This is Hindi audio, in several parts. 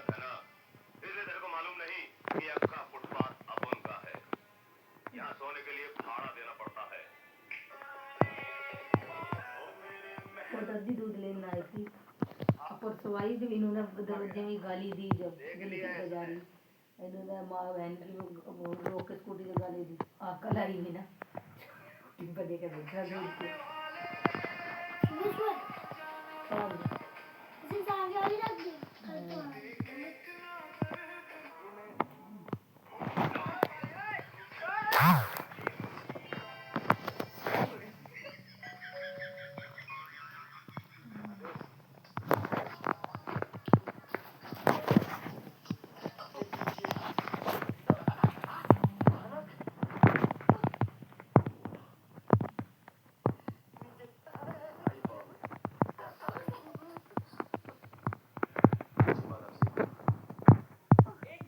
गलत है ना, इसलिए तेरे को मालूम नहीं कि आपका फुटपाथ अब उनका है। यहाँ सोने के लिए भाड़ा देना पड़ता है। वो दादी दूध लेने आई थी परसों आई जब इन्होंने दरवाजे में गाली दी जब गली के बाजारी इन्होंने माँ बहन की रोक के स्कूटी से गाली दी कल आई हुई ना इनका देखे बैठा दूध के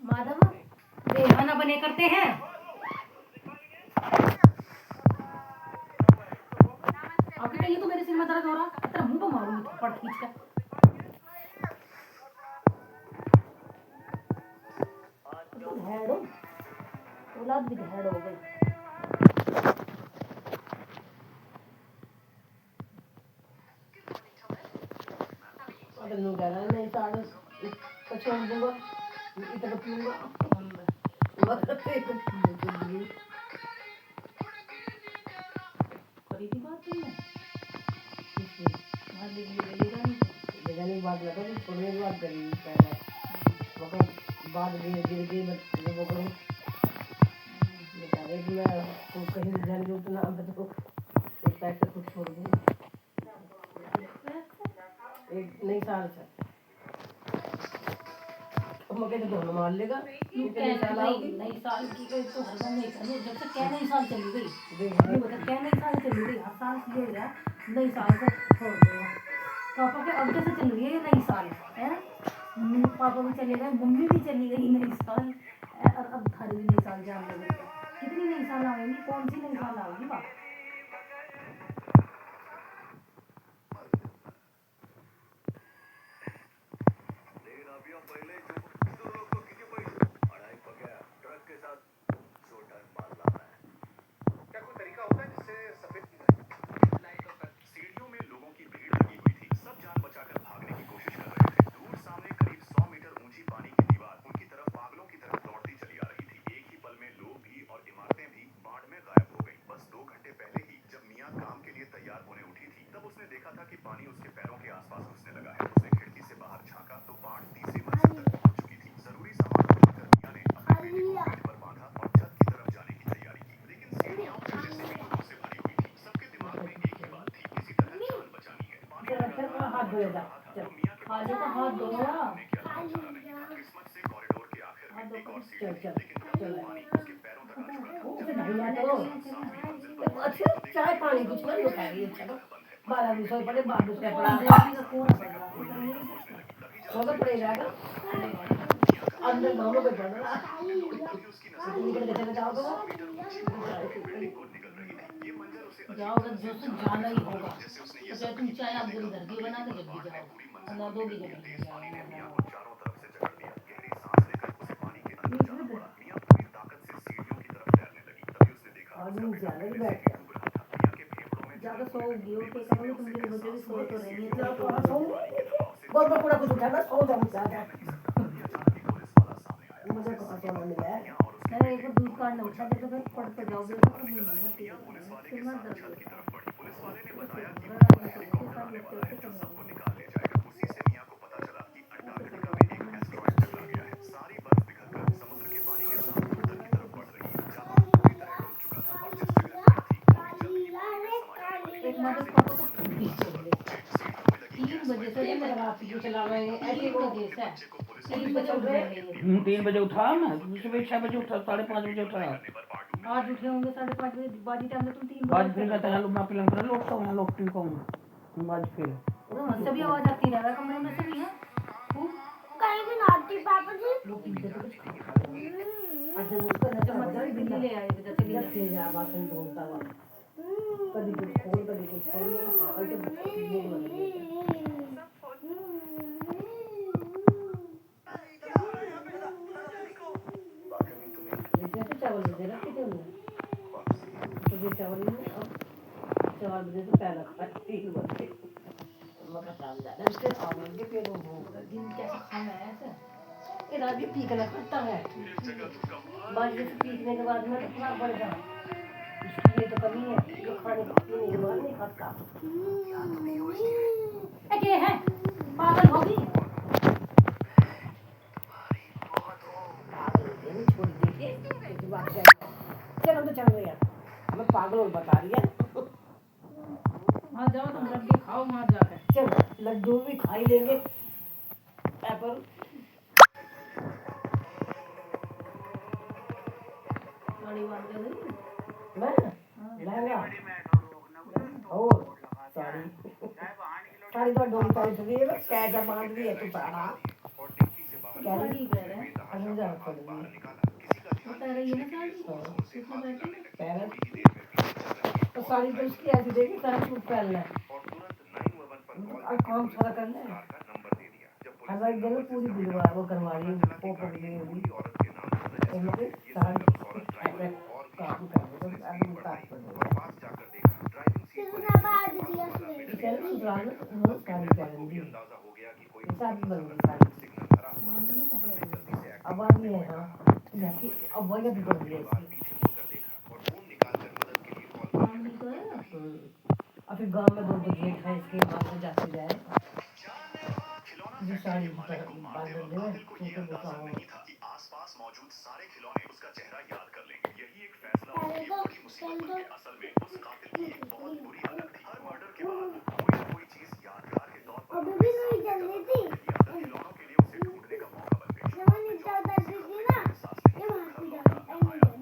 माधव बेहाना बने करते हैं आपके ये तो मेरे सिर में दर्द हो रहा तेरा मुंह पे मारूंगी थप्पड़ खींच कर हेड हो औलाद भी हेड हो गई अगर नु गला नहीं साड़ छोड़ दूंगा इतना पीऊंगा मतलब पे करी थी बात तुमने वहाँ ले बात लगा तो छोड़ने की बात करी पहले मगर बाद गिर गई वो करूँ बता रहे कि मैं कहीं जाने की उतना अब तो एक पैसे कुछ छोड़ दूँ एक नई साल से मगे तो दोनों मार लेगा नई साल की कोई तो हरदम नहीं करनी जब तक क्या नई साल चली गई ये बता क्या नई साल चली गई हर साल की हो गया नई साल से छोड़ देगा पापा के अब से चल रही है नई साल है पापा भी चले गए मम्मी भी चली गई नई साल और अब थारी भी नई साल जान लगे कितनी नई साल आएंगी कौन सी नई साल आएगी बाप पहले जो लोग को किसी पैसे पढ़ाई पकड़ा ट्रक के साथ 100 टन माल लाना है। क्या कोई तरीका होता है जिससे सफेद सीढ़ियों में लोगों की भीड़ लगी हुई थी। सब जान बचाकर भागने की कोशिश कर रहे थे। दूर सामने करीब 100 मीटर ऊंची पानी की दीवार उनकी तरफ पागलों की तरफ दौड़ती चली आ रही थी। एक ही पल में लोग भी और इमारतें भी बाढ़ में गायब हो गई। बस 2 घंटे पहले ही जब मियां काम के लिए तैयार होने उठी थी तब उसने देखा था कि पानी उसके पैरों के आसपास घुसने लगा है। उसने खिड़की से बाहर झांका तो बाढ़ तीसरी मंजिल तक पहुंच चुकी थी। जरूरी सामान उठाकर मियां ने अपने बेटे को पीठ पर बांधा और छत की तरफ जाने की तैयारी की। लेकिन सीढ़ियां पहले से ही लोगों से भरी हुई थी। सबके दिमाग में एक ही बात थी, किसी तरह जान बचानी है। हाथ धोएगा हाथ धोया किस्मत से कॉरिडोर के आखिर में एक और सीढ़ी थी, लेकिन पानी उसके पैरों तक आ चुका था। अच्छा चाय पानी कुछ नहीं होता है चलो 12 विषय पड़े 12 विषय पड़ा वो तो पड़ेगा अंदर गाँव में पड़ रहा निकल के चले जाओ तो जाओगे जो तुम जाना ही होगा तो चाहे तुम चाय आप घर की बना के जब भी जाओ ना दो भी जब चारों तरफ से जकड़ लिया। गहरी सांस लेकर उसे पानी के अंदर जाना पड़ा। मियां पूरी ताकत से सीढ़ियों की तरफ तैरने लगी। तभी उसने देखा आदमी ज्यादा ही बैठ गया डूब रहा था। मियां के फेफड़ों में ज्यादा सोओगी और क्या करोगे तुम मेरे बच्चे भी सो तो रही है तो कहां सो गोल पर पूरा कुछ उठाना सो जाओ ज्यादा मुझे कहां सोना मिला है अरे एक दूध काटना उठा दे तो फिर पड़ पे जाओगे तो कभी नहीं फिर मत दर्द पुलिस वाले ने बताया कि उड़ाने वाला है जो सबको निकाल ले जाएगा। उसी से मियां को पता चला कि अंटार्कटिका में एक एस्टेरॉयड टकरा गया है। सारी बर्फ पिघलकर समुद्र के पानी के साथ उत्तर की तरफ बढ़ रही है। जापान पूरी तरह डूब चुका था और जिस जगह मियां थी वो भी जल्द ही पानी में समा जाने वाली थी। एक मदद पापा को 3 बजे से मेरा रात की चला रहे हैं ऐसे बजे से 3 बजे उठ रहे 3 बजे उठा मैं सुबह 6 बजे उठा 5:30 बजे उठा आज उठे होंगे 5:30 बजे बाजी टाइम में तुम 3 बजे आज फिर कहता है मैं पिलन पर लौटता हूं लौटती कहूं आज फिर सभी आवाज आती रहा कमरे में से भी है कहीं भी नाटी पापा जी अच्छा उसको नजर मत दिल्ली ले आए थे जैसे भी तेज आवाज में बोलता हुआ कभी कुछ खोल और जब चावल दे रहा कितने होंगे तो चावल नहीं अब 4 बजे से पहले खा 3 बजे मगर शाम ज्यादा इसके आवन के पेट में भूख लगी कैसा खाना है ऐसा ये रात भी पीकना पड़ता है बाजी से पीकने के बाद में तो खराब पड़ जाए इसकी ये तो कमी है जो खाने पीने के बाद नहीं खाता क्या है पागल होगी पागल छोड़ दीजिए चलो तो चलो यार मैं पागल और बता रही है वहाँ जाओ तुम लड्डू खाओ वहाँ जाकर चलो लड्डू भी खा ही लेंगे एप्पल मैं लहंगा और साड़ी साड़ी तो डोरी साड़ी सभी है कैसा बांध दी है तू सारा क्या रही है अंदर खोल दी बता रही है ना साड़ी कितना बैठे तो साड़ी तो उसकी ऐसी देखी सारा सूट पहनना है और काम सारा करना है हर बार दिन पूरी दिलवा वो करवा रही हूँ वो कर रही हूँ मुझे साड़ी काम कर दो अभी काट कर दो कितना बात दिया उसने चल सुधार लो साड़ी पहन दी साड़ी बन गई साड़ी अब आ गई है हाँ जाके अब वही भी कर दिया और फिर गाँव में 2 गेट है इसके बाद में जाते जाए जो साड़ी बांध दे तो बताओ आसपास मौजूद सारे खिलौने उसका चेहरा याद कर लेंगे यही एक फैसला होगी बड़ी मुसीबत बन के असल में उस कातिल की एक बहुत बुरी आदत थी हर मर्डर के बाद कोई ना कोई चीज यादगार के तौर पर अभी भी नहीं चल रही थी खिलौनों के लिए उसे ढूंढने का मौका बन गई जब मैं नीचे उतरती थी ना ये वहाँ पे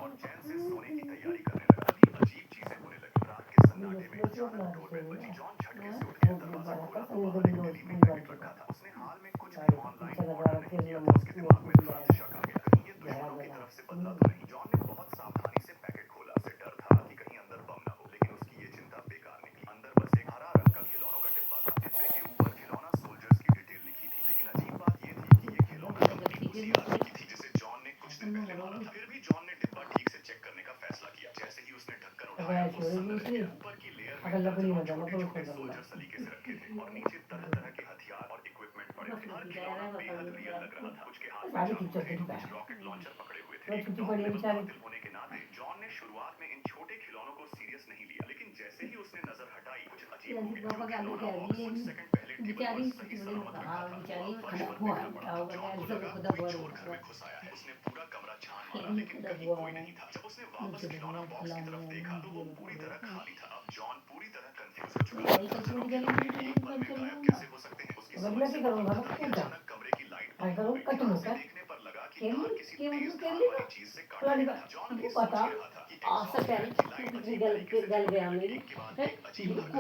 और चैन से सोने की तैयारी करने लगा तभी अजीब चीजें होने लगी रात के सन्नाटे में अचानक डोरबेल बजी जॉन झटके से उठ गया दरवाजा खोला तो बाहर एक गली में पैकेट रखा था उसने हाल में कुछ भी ऑनलाइन ऑर्डर नहीं किया था उसके दिमाग में तुरंत शक आ गया कहीं ये दुश्मनों की तरफ से बदला तो नहीं जॉन ने बहुत सावधानी से पैकेट खोला उसे डर था कि कहीं अंदर बम ना हो लेकिन उसकी ये चिंता बेकार निकली अंदर बस एक हरा रंग का खिलौनों का डिब्बा था डिब्बे के ऊपर खिलौना सोल्जर्स की डिटेल लिखी थी लेकिन अजीब बात ये थी कि ये खिलौना कंपनी उसी आदमी की थी जिसे जॉन ने कुछ दिन पहले मारा था फिर भी जॉन ने डिब्बा ठीक से चेक करने का फैसला किया जैसे ही उसने ढक्कन उठाया तो अंदर के ऊपर की लेयर में छोटे छोटे सोल्जर सलीके से रखे थे और नीचे तरह तरह के हथियार और इक्विपमेंट पड़े थे हर खिलौना बेहद रियल लग रहा था कुछ के हाथ में चाकू थे तो कुछ रॉकेट लॉन्चर पकड़े हुए थे एक कातिल होने के नाते जॉन ने शुरुआत में इन छोटे खिलौनों को सीरियस नहीं लिया लेकिन जैसे ही उसने नजर हटाई कुछ अजीब हो गया जो खिलौना बॉक्स कुछ सेकंड पहले टेबल पर सही सलामत रखा था अब फर्श पर देखना पड़ा था जॉन को लगा कोई चोर घर में घुस आया है उसने पूरा कमरा छान मारा लेकिन कहीं कोई नहीं था जब उसने वापस खिलौना बॉक्स की तरफ देखा तो वो पूरी तरह खाली था अब जॉन पूरी तरह कंफ्यूज हो चुका था दर्जनों खिलौने एक पल में गायब कैसे हो सकते हैं उसकी समझ से बाहर था कि अचानक कमरे की लाइट बंद हो गई ध्यान से देखने पर लगा कि तार किसी तेज धार वाली चीज से काटा गया था जॉन भी सोच ही रहा था कि एग्जॉस्ट फैन की लाइट अजीब तरीके से जल रही है एक के बाद एक अजीब हरकत